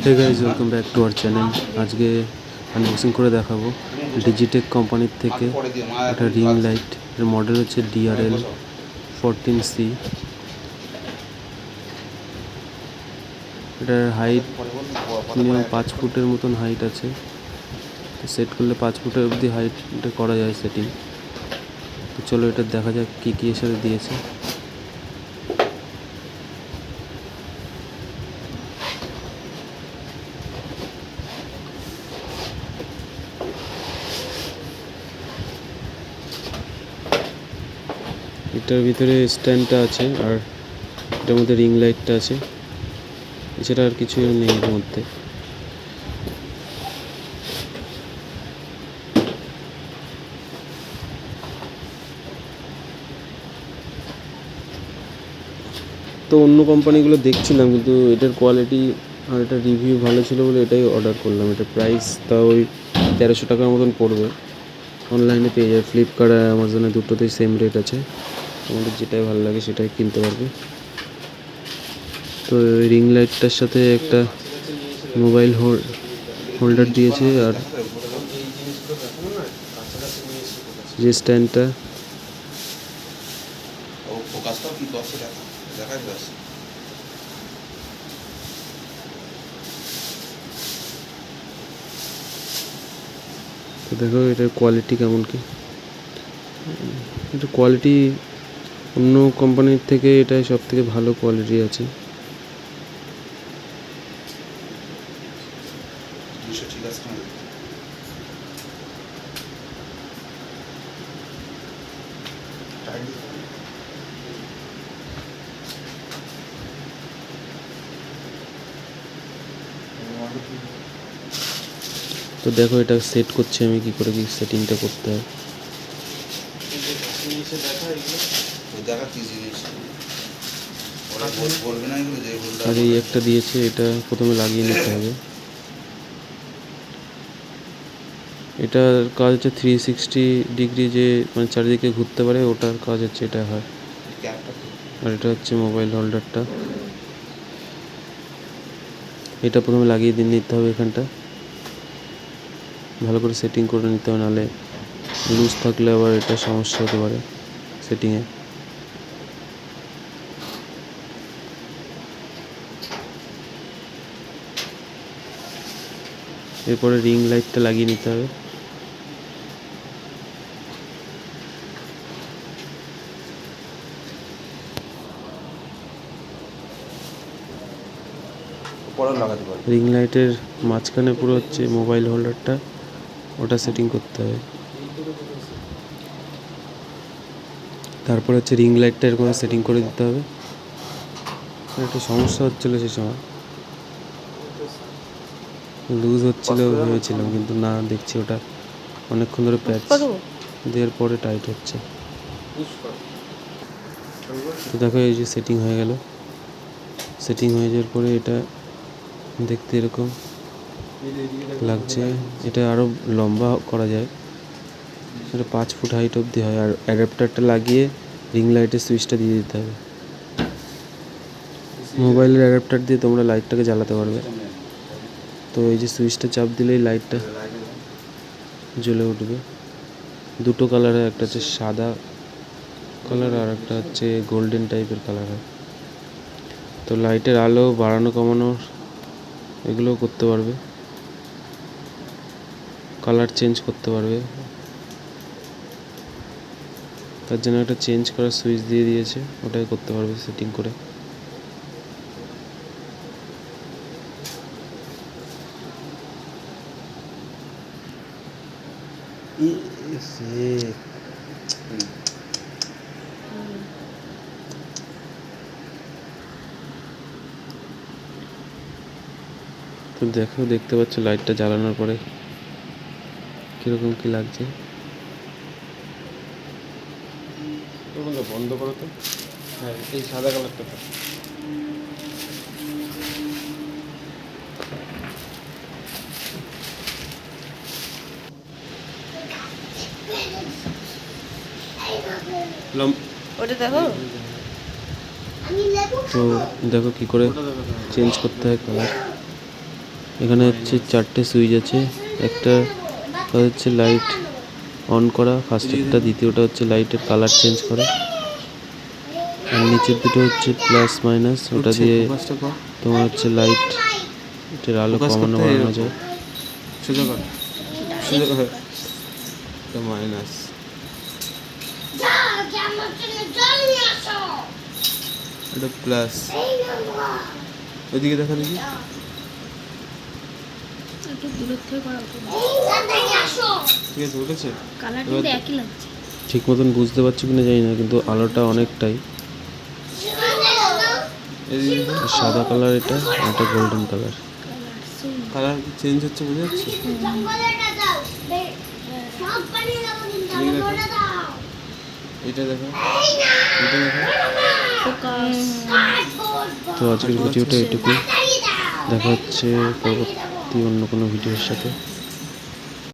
Hey guys, welcome back to our channel. আজকে unboxing করে দেখাবো ডিজিটেক কোম্পানির থেকে একটা রিং লাইট। এর মডেল হচ্ছে DRL14C। এটার হাইট মিনিমাম 5 ফুটের মতন হাইট আছে। তো সেট করলে 5 ফুটের অবধি হাইট করা যায় সেটিং। তো চলো এটা দেখা যাক কী কী এর সাথে দিয়েছে। এটার ভিতরে স্ট্যান্ডটা আছে, আর এটার মধ্যে রিং লাইটটা আছে। এছাড়া আর কিছু নেই এর মধ্যে। তো অন্য কোম্পানিগুলো দেখছিলাম, কিন্তু এটার কোয়ালিটি আর এটার রিভিউ ভালো ছিল বলে এটাই অর্ডার করলাম। এটার প্রাইস তাও ওই 1300 টাকার মতন পড়বে। অনলাইনে পেয়ে যায়, ফ্লিপকার্ট আর অ্যামাজনে দুটোতেই সেম রেট আছে। তোমাদের যেটাই ভালো লাগে সেটাই কিনতে পারবে। তো রিং লাইটটার সাথে একটা মোবাইল হোল্ডার দিয়েছে, আর যে স্ট্যান্ডটা তো দেখো এটার কোয়ালিটি কেমন কি। এটার কোয়ালিটি অন্য কোম্পানির থেকে এটাই সব থেকে ভালো কোয়ালিটি আছে। তো দেখো এটা সেট করছি আমি, কি করে কি সেটিংটা করতে হয়। আর এই একটা দিয়েছে, এটা প্রথমে লাগিয়ে নিতে হবে। এটার কাজ হচ্ছে 360 ডিগ্রি, যে মানে চারিদিকে ঘুরতে পারে, ওটার কাজ হচ্ছে এটা হয়। আর এটা হচ্ছে মোবাইল হোল্ডারটা। এটা প্রথমে লাগিয়ে দিয়ে নিতে হবে। এখানটা ভালো করে সেটিং করে নিতে হবে, নাহলে লুজ থাকলে আবার এটা সমস্যা হতে পারে সেটিংয়ে। এরপরে রিং লাইটটা লাগিয়ে নিতে হবে। রিং লাইটের মাঝখানে পুরো হচ্ছে মোবাইল হোল্ডারটা, ওটা সেটিং করতে হবে। তারপর হচ্ছে রিং লাইটটা এরকম সেটিং করে দিতে হবে। একটা সমস্যা হচ্ছিলো সে সময়, লুজ হচ্ছিল ভেবেছিলাম, কিন্তু না, দেখছি ওটা অনেকক্ষণ ধরে প্যাচ দেওয়ার পরে টাইট হচ্ছে। তো দেখো এই যে সেটিং হয়ে গেল। সেটিং হয়ে যাওয়ার পরে এটা দেখতে এরকম লাগছে। এটা আরও লম্বা করা যায়, এটা 5 ফুট হাইট অবধি হয়। আর অ্যাডাপ্টারটা লাগিয়ে রিং লাইটের সুইচটা দিয়ে দিতে হবে। মোবাইলের অ্যাডাপ্টার দিয়ে তোমরা লাইটটাকে জ্বালাতে পারবে। তো এই যে সুইচটা চাপ দিলেই লাইটটা জ্বলে উঠবে। দুটো কালার হয়, একটা হচ্ছে সাদা কালার আর একটা হচ্ছে গোল্ডেন টাইপের কালার হয়। তো লাইটের আলো বাড়ানো কমানো এগুলোও করতে পারবে, কালার চেঞ্জ করতে পারবে। তার জন্য একটা চেঞ্জ করার সুইচ দিয়ে দিয়েছে, ওটাই করতে পারবে সেটিং করে। তো দেখো, দেখতে পাচ্ছ লাইটটা জ্বালানোর পরে কিরকম কি লাগছে। বন্ধ করো তো। হ্যাঁ, এই সাদা কালারটা তো ওটা দেখো। তো দেখো কি করে ওটা দেখো তাহলে। চেঞ্জ করতে হয় কালার। এখানে হচ্ছে 4টে সুইচ আছে। একটা হচ্ছে লাইট অন করা, ফার্স্টেরটা, দ্বিতীয়টা হচ্ছে লাইটের কালার চেঞ্জ করা, আর নিচের দুটো হচ্ছে প্লাস মাইনাস, ওটা উঠছে, দিয়ে ফোকাসটা কর। তোমার হচ্ছে লাইট এটার আলো ফোকাস কমানো করতে হয় বাড়ানো এরকম। যায়। সোজা কর, সোজা কর। এটা মাইনাস, এটা প্লাস। ওইদিকে দেখা দেখি। একটু দূরের থেকে করা উচিত। ঠিক আছে, উঠেছে। কালার কিন্তু একই লাগছে। ঠিক মতন বুঝতে পারছো কিনা জানি না, কিন্তু আলোটা অনেকটাই। এদিকে দেখো। সাদা কালার এটা, আর এটা golden colour. Colour same. Colour change হচ্ছে, বোঝা যাচ্ছে? এটা দেখো, এটা দেখো। ফোকাস। তো আজকের ভিডিওটা এটুকুই। দেখা হচ্ছে পরবর্তী অন্য কোনো ভিডিওর সাথে।